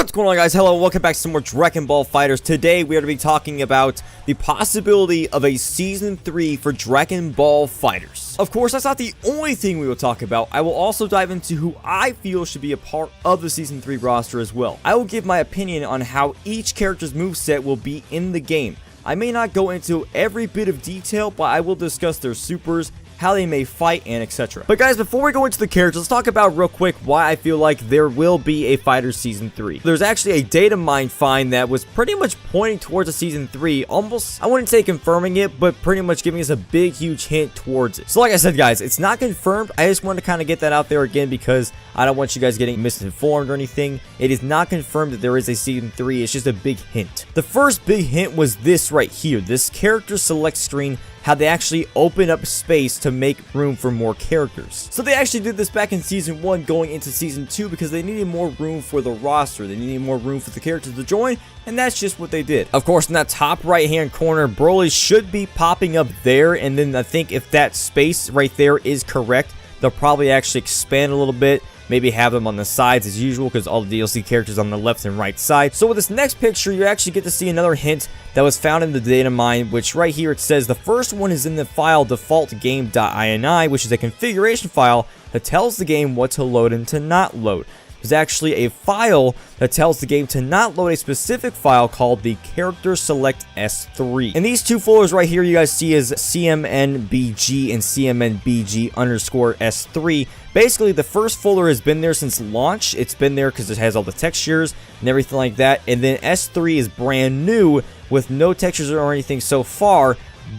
What's going on, guys? Hello, welcome back to some more Dragon Ball FighterZ. Today we are going to be talking about the possibility of a Season 3 for Dragon Ball FighterZ. Of course, that's not the only thing we will talk about. I will also dive into who I feel should be a part of the Season 3 roster as well. I will give my opinion on how each character's moveset will be in the game. I may not go into every bit of detail, but I will discuss their supers, how they may fight, and etc. But guys, before we go into the characters, let's talk about real quick why I feel like there will be a FighterZ Season 3. There's actually a data mine find that was pretty much pointing towards a Season 3, almost, I wouldn't say confirming it, but pretty much giving us a big, huge hint towards it. So like I said, guys, it's not confirmed. I just wanted to kind of get that out there again because I don't want you guys getting misinformed or anything. It is not confirmed that there is a Season 3, it's just a big hint. The first big hint was this right here, this character select screen, how they actually open up space to make room for more characters. So they actually did this back in Season 1 going into Season 2 because they needed more room for the roster. They needed more room for the characters to join, and that's just what they did. Of course, in that top right hand corner, Broly should be popping up there, and then I think if that space right there is correct, they'll probably actually expand a little bit. Maybe have them on the sides as usual because all the DLC characters on the left and right side. So with this next picture, you actually get to see another hint that was found in the data mine, which right here it says the first one is in the file default.game.ini, which is a configuration file that tells the game what to load and to not load. There's actually a file that tells the game to not load a specific file called the character select S3. And these two folders right here you guys see is CMNBG and CMNBG_S3. Basically, the first folder has been there since launch. It's been there because it has all the textures and everything like that. And then S3 is brand new with no textures or anything so far,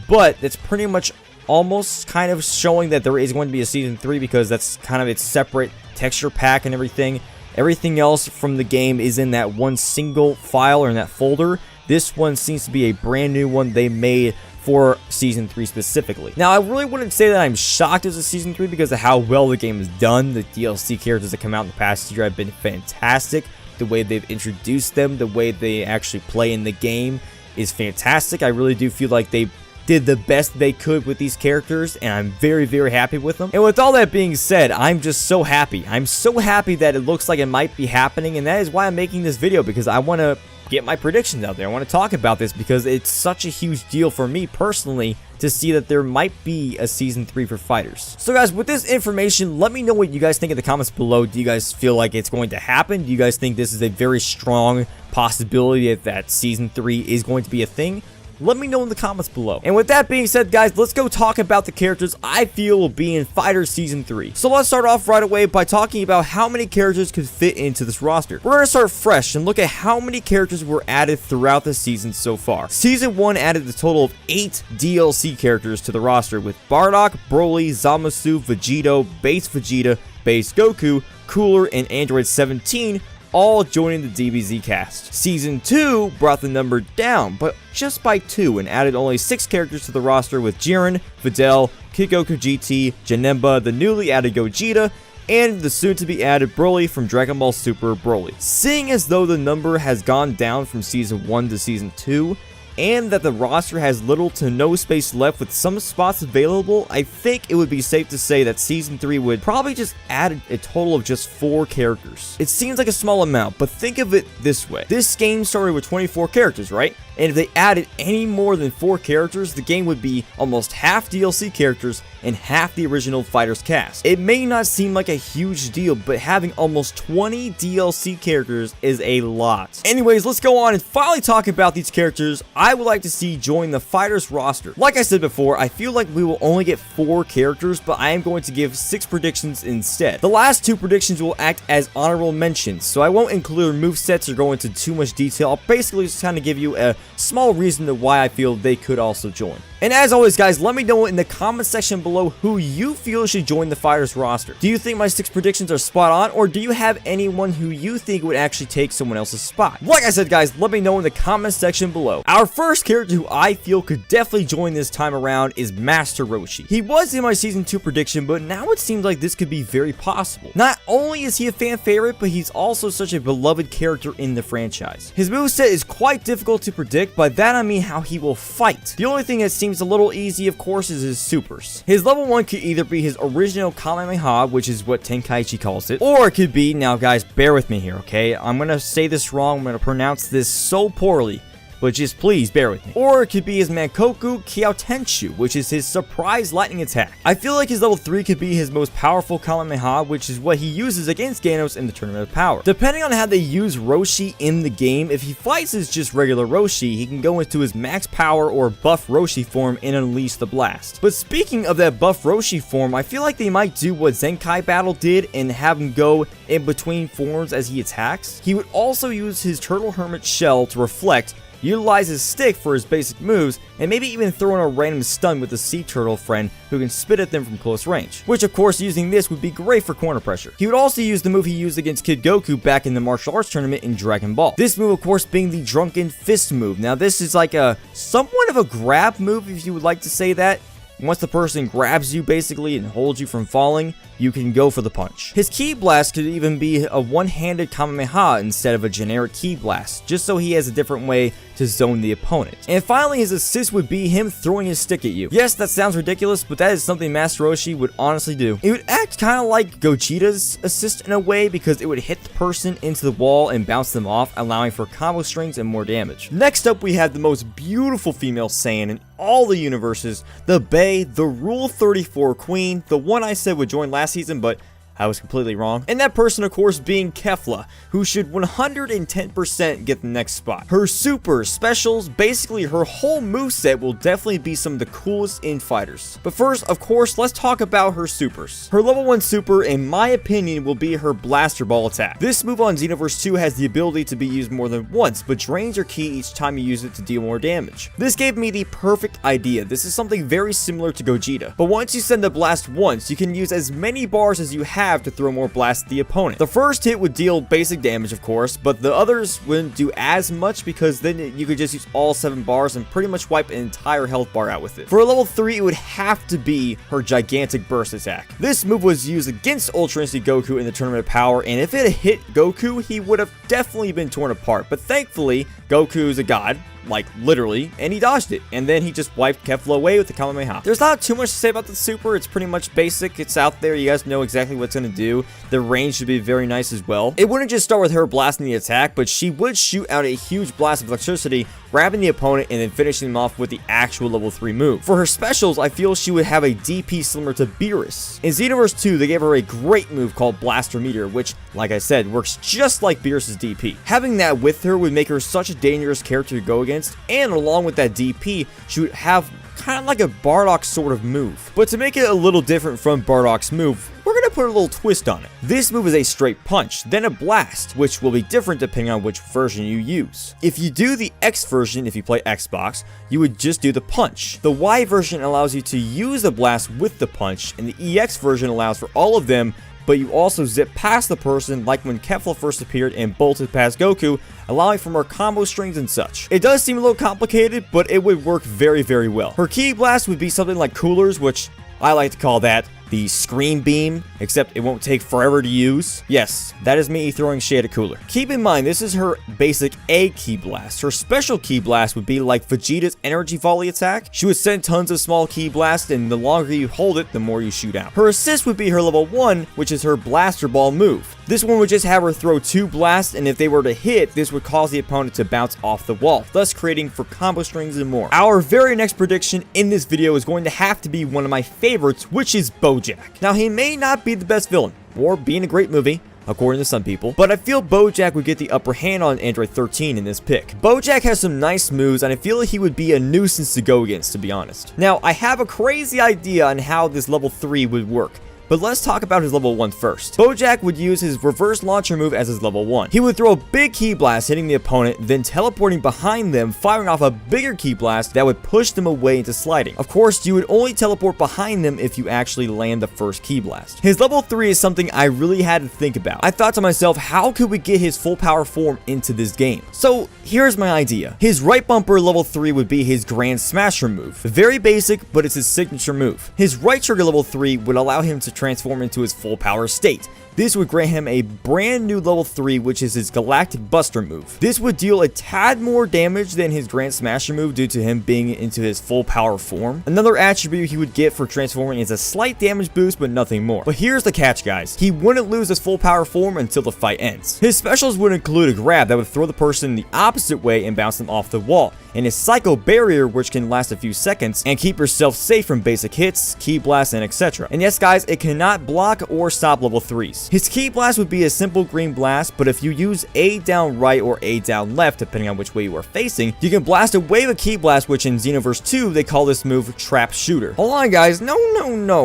but it's pretty much almost kind of showing that there is going to be a Season 3 because that's kind of its separate texture pack and everything. Everything else from the game is in that one single file or in that folder. This one seems to be a brand new one they made for Season 3 specifically. Now, I really wouldn't say that I'm shocked as a Season 3 because of how well the game is done. The DLC characters that come out in the past year have been fantastic. The way they've introduced them, the way they actually play in the game is fantastic. I really do feel like they did the best they could with these characters, and I'm very, very happy with them. And with all that being said, I'm just so happy. I'm so happy that it looks like it might be happening, and that is why I'm making this video, because I want to get my predictions out there. I want to talk about this because it's such a huge deal for me personally to see that there might be a Season 3 for FighterZ. So guys, with this information, let me know what you guys think in the comments below. Do you guys feel like it's going to happen? Do you guys think this is a very strong possibility that Season 3 is going to be a thing? Let me know in the comments below. And with that being said, guys, let's go talk about the characters I feel will be in FighterZ Season 3. So let's start off right away by talking about how many characters could fit into this roster. We're going to start fresh and look at how many characters were added throughout the season so far. Season 1 added a total of 8 DLC characters to the roster with Bardock, Broly, Zamasu, Vegito, Base Vegeta, Base Goku, Cooler, and Android 17 all joining the DBZ cast. Season 2 brought the number down, but just by 2, and added only 6 characters to the roster with Jiren, Videl, Kikoku GT, Janemba, the newly added Gogeta, and the soon-to-be added Broly from Dragon Ball Super Broly. Seeing as though the number has gone down from Season 1 to Season 2, and that the roster has little to no space left with some spots available, I think it would be safe to say that Season 3 would probably just add a total of just 4 characters. It seems like a small amount, but think of it this way. This game started with 24 characters, right? And if they added any more than 4 characters, the game would be almost half DLC characters and half the original FighterZ cast. It may not seem like a huge deal, but having almost 20 DLC characters is a lot. Anyways, let's go on and finally talk about these characters I would like to see join the FighterZ roster. Like I said before, I feel like we will only get 4 characters, but I am going to give 6 predictions instead. The last 2 predictions will act as honorable mentions, so I won't include movesets or go into too much detail. I'll basically just kind of give you a small reason to why I feel they could also join. And as always, guys, let me know in the comment section below who you feel should join the FighterZ roster. Do you think my 6 predictions are spot on, or do you have anyone who you think would actually take someone else's spot? Like I said, guys, let me know in the comment section below. Our first character who I feel could definitely join this time around is Master Roshi. He was in my Season 2 prediction, but now it seems like this could be very possible. Not only is he a fan favorite, but he's also such a beloved character in the franchise. His moveset is quite difficult to predict, by that I mean how he will fight. The only thing that seems seems a little easy, of course, is his supers. His level 1 could either be his original Kamehameha, which is what Tenkaichi calls it, or it could be, now guys, bear with me here, okay? I'm gonna say this wrong, I'm gonna pronounce this so poorly, but just please bear with me. Or it could be his Mankoku Kyoutenshu, which is his surprise lightning attack. I feel like his level 3 could be his most powerful Kamehameha, which is what he uses against Genos in the Tournament of Power. Depending on how they use Roshi in the game, if he fights as just regular Roshi, he can go into his max power or buff Roshi form and unleash the blast. But speaking of that buff Roshi form, I feel like they might do what Zenkai Battle did and have him go in between forms as he attacks. He would also use his Turtle Hermit Shell to reflect, utilize his stick for his basic moves, and maybe even throw in a random stun with a sea turtle friend who can spit at them from close range. Which of course, using this would be great for corner pressure. He would also use the move he used against Kid Goku back in the martial arts tournament in Dragon Ball. This move of course being the Drunken Fist move. Now this is like a somewhat of a grab move, if you would like to say that. Once the person grabs you basically and holds you from falling, you can go for the punch. His Ki Blast could even be a one-handed Kamehameha instead of a generic Ki Blast, just so he has a different way to zone the opponent. And finally, his assist would be him throwing his stick at you. Yes, that sounds ridiculous, but that is something Master Roshi would honestly do. It would act kind of like Gogeta's assist in a way, because it would hit the person into the wall and bounce them off, allowing for combo strings and more damage. Next up, we have the most beautiful female Saiyan in all the universes, the Bae, the Rule 34 Queen, the one I said would join last season, but I was completely wrong. And that person, of course, being Kefla, who should 110% get the next spot. Her supers, specials, basically her whole moveset will definitely be some of the coolest in fighters. But first, of course, let's talk about her supers. Her level 1 super, in my opinion, will be her Blaster Ball attack. This move on Xenoverse 2 has the ability to be used more than once, but drains your ki each time you use it to deal more damage. This gave me the perfect idea. This is something very similar to Gogeta. But once you send the blast once, you can use as many bars as you have to throw more blasts at the opponent. The first hit would deal basic damage, of course, but the others wouldn't do as much, because then you could just use all 7 bars and pretty much wipe an entire health bar out with it. For a level 3, it would have to be her gigantic burst attack. This move was used against Ultra Instinct Goku in the Tournament of Power, and if it had hit Goku, he would have definitely been torn apart, but thankfully, Goku is a god, like literally, and he dodged it, and then he just wiped Kefla away with the Kamehameha. There's not too much to say about the super. It's pretty much basic. It's out there. You guys know exactly what's going to do. The range should be very nice as well. It wouldn't just start with her blasting the attack, but she would shoot out a huge blast of electricity, grabbing the opponent and then finishing them off with the actual level 3 move. For her specials, I feel she would have a DP similar to Beerus. In Xenoverse 2, they gave her a great move called Blaster Meteor, which, like I said, works just like Beerus's DP. Having that with her would make her such a dangerous character to go against, and along with that DP, she would have kind of like a Bardock sort of move. But to make it a little different from Bardock's move, we're going to put a little twist on it. This move is a straight punch, then a blast, which will be different depending on which version you use. If you do the X version, if you play Xbox, you would just do the punch. The Y version allows you to use the blast with the punch, and the EX version allows for all of them, but you also zip past the person, like when Kefla first appeared and bolted past Goku, allowing for more combo strings and such. It does seem a little complicated, but it would work very, very well. Her Ki Blast would be something like Coolers, which I like to call that the Scream Beam, except it won't take forever to use. Yes, that is me throwing shade at Cooler. Keep in mind, this is her basic A Ki Blast. Her special Ki Blast would be like Vegeta's Energy Volley attack. She would send tons of small Ki Blasts, and the longer you hold it, the more you shoot out. Her assist would be her level 1, which is her Blaster Ball move. This one would just have her throw 2 blasts, and if they were to hit, this would cause the opponent to bounce off the wall, thus creating for combo strings and more. Our very next prediction in this video is going to have to be one of my favorites, which is Bojack. Now, he may not be the best villain, or be in a great movie, according to some people, but I feel Bojack would get the upper hand on Android 13 in this pick. Bojack has some nice moves, and I feel like he would be a nuisance to go against, to be honest. Now, I have a crazy idea on how this level 3 would work, but let's talk about his level 1 first. Bojack would use his reverse launcher move as his level 1. He would throw a big Ki Blast hitting the opponent, then teleporting behind them, firing off a bigger Ki Blast that would push them away into sliding. Of course, you would only teleport behind them if you actually land the first Ki Blast. His level 3 is something I really had to think about. I thought to myself, how could we get his full power form into this game? So here's my idea. His right bumper level 3 would be his Grand Smasher move. Very basic, but it's his signature move. His right trigger level 3 would allow him to transform into his full power state, This would grant him a brand new level 3, which is his Galactic Buster move. This would deal a tad more damage than his Grand Smasher move due to him being into his full power form. Another attribute he would get for transforming is a slight damage boost, but nothing more. But here's the catch, guys. He wouldn't lose his full power form until the fight ends. His specials would include a grab that would throw the person the opposite way and bounce them off the wall, and his Psycho Barrier, which can last a few seconds and keep yourself safe from basic hits, Ki Blast, and etc. And yes, guys, it cannot block or stop level 3s. His Ki Blast would be a simple green blast, but if you use A down right or A down left, depending on which way you are facing, you can blast a wave of Ki Blast, which in Xenoverse 2, they call this move Trap Shooter. Hold on, guys. No.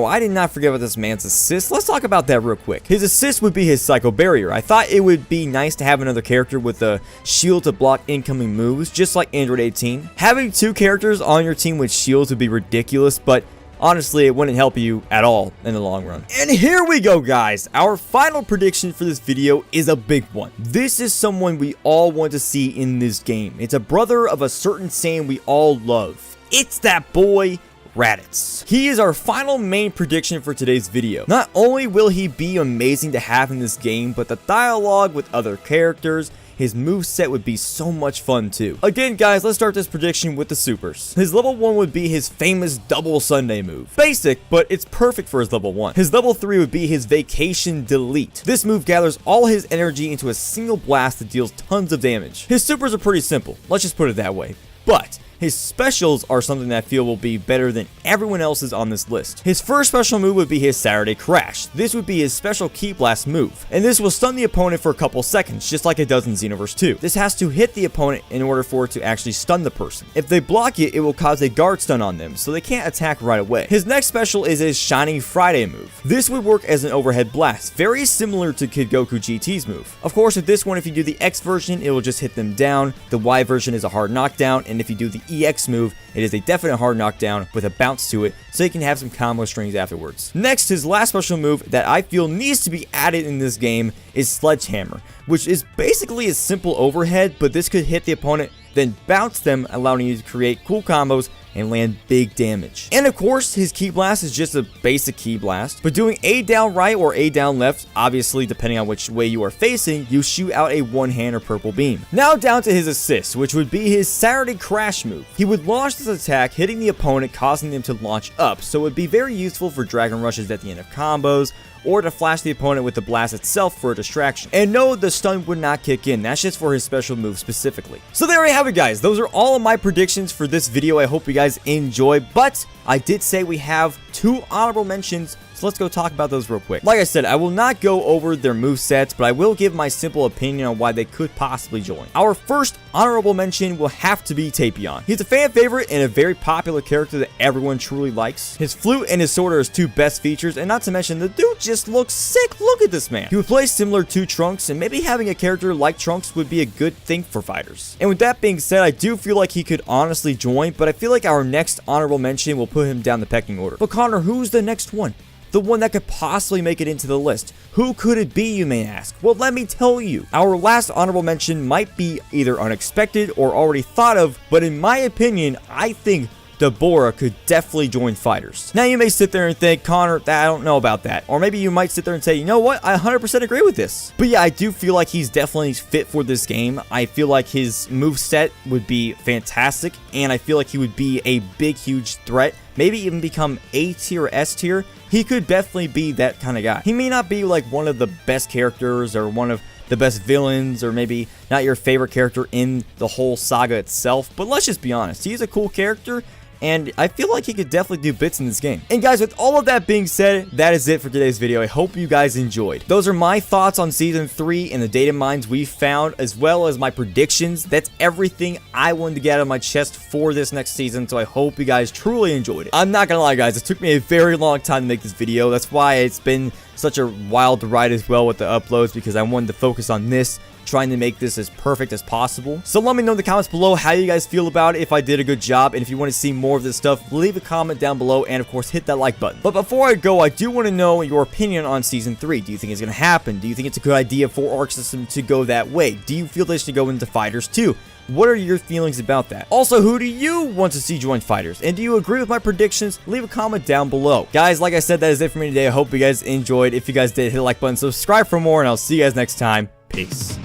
I did not forget about this man's assist. Let's talk about that real quick. His assist would be his Psycho Barrier. I thought it would be nice to have another character with a shield to block incoming moves, just like Android 18. Having 2 characters on your team with shields would be ridiculous, but honestly, it wouldn't help you at all in the long run. And here we go, guys. Our final prediction for this video is a big one. This is someone we all want to see in this game. It's a brother of a certain Saiyan we all love. It's that boy, Raditz. He is our final main prediction for today's video. Not only will he be amazing to have in this game, but the dialogue with other characters, his moveset would be so much fun too. Again, guys, let's start this prediction with the supers. His level 1 would be his famous double Sunday move. Basic, but it's perfect for his level 1. His level 3 would be his Vacation Delete. This move gathers all his energy into a single blast that deals tons of damage. His supers are pretty simple, let's just put it that way. But his specials are something that I feel will be better than everyone else's on this list. His first special move would be his Saturday Crash. This would be his special Ki Blast move, and this will stun the opponent for a couple seconds, just like it does in Xenoverse 2. This has to hit the opponent in order for it to actually stun the person. If they block it, it will cause a guard stun on them, so they can't attack right away. His next special is his Shining Friday move. This would work as an overhead blast, very similar to Kid Goku GT's move. Of course, with this one, if you do the X version, it will just hit them down. The Y version is a hard knockdown, and if you do the EX move, it is a definite hard knockdown with a bounce to it, so you can have some combo strings afterwards. Next, his last special move that I feel needs to be added in this game is Sledgehammer, which is basically a simple overhead, but this could hit the opponent, then bounce them, allowing you to create cool combos and land big damage. And of course, his Ki Blast is just a basic Ki Blast, but doing A down right or A down left, obviously depending on which way you are facing, you shoot out a one-hand or purple beam. Now down to his assist, which would be his Saturday Crash move. He would launch this attack, hitting the opponent, causing them to launch up, so it would be very useful for Dragon Rushes at the end of combos, or to flash the opponent with the blast itself for a distraction. And no, the stun would not kick in. That's just for his special move specifically. So there you have it, guys. Those are all of my predictions for this video. I hope you guys enjoy, but I did say we have 2 honorable mentions, so let's go talk about those real quick. Like I said, I will not go over their movesets, but I will give my simple opinion on why they could possibly join. Our first honorable mention will have to be Tapion. He's a fan favorite and a very popular character that everyone truly likes. His flute and his sword are his 2 best features, and not to mention, the dude just looks sick. Look at this man. He would play similar to Trunks, and maybe having a character like Trunks would be a good thing for fighters. And with that being said, I do feel like he could honestly join, but I feel like our next honorable mention will put him down the pecking order. But Connor, who's the next one? The one that could possibly make it into the list. Who could it be, you may ask? Well, let me tell you. Our last honorable mention might be either unexpected or already thought of, but in my opinion, I think Dabura could definitely join fighters. Now you may sit there and think, Connor, I don't know about that. Or maybe you might sit there and say, you know what, I 100% agree with this. But yeah, I do feel like he's definitely fit for this game. I feel like his moveset would be fantastic, and I feel like he would be a big, huge threat. Maybe even become A tier or S tier. He could definitely be that kind of guy. He may not be like one of the best characters or one of the best villains, or maybe not your favorite character in the whole saga itself, but let's just be honest, he's a cool character, and I feel like he could definitely do bits in this game. And guys, with all of that being said, that is it for today's video. I hope you guys enjoyed. Those are my thoughts on Season 3 and the data mines we found, as well as my predictions. That's everything I wanted to get out of my chest for this next season, so I hope you guys truly enjoyed it. I'm not gonna lie, guys, it took me a very long time to make this video. That's why it's been such a wild ride as well with the uploads, because I wanted to focus on this, trying to make this as perfect as possible. So let me know in the comments below how you guys feel about it, if I did a good job, and if you want to see more of this stuff, leave a comment down below, and of course hit that like button. But before I go, I do want to know your opinion on Season 3. Do you think it's going to happen? Do you think it's a good idea for Arc System to go that way? Do you feel they should go into Fighters 2? What are your feelings about that? Also, who do you want to see join FighterZ? And do you agree with my predictions? Leave a comment down below. Guys, like I said, that is it for me today. I hope you guys enjoyed. If you guys did, hit the like button, subscribe for more, and I'll see you guys next time. Peace.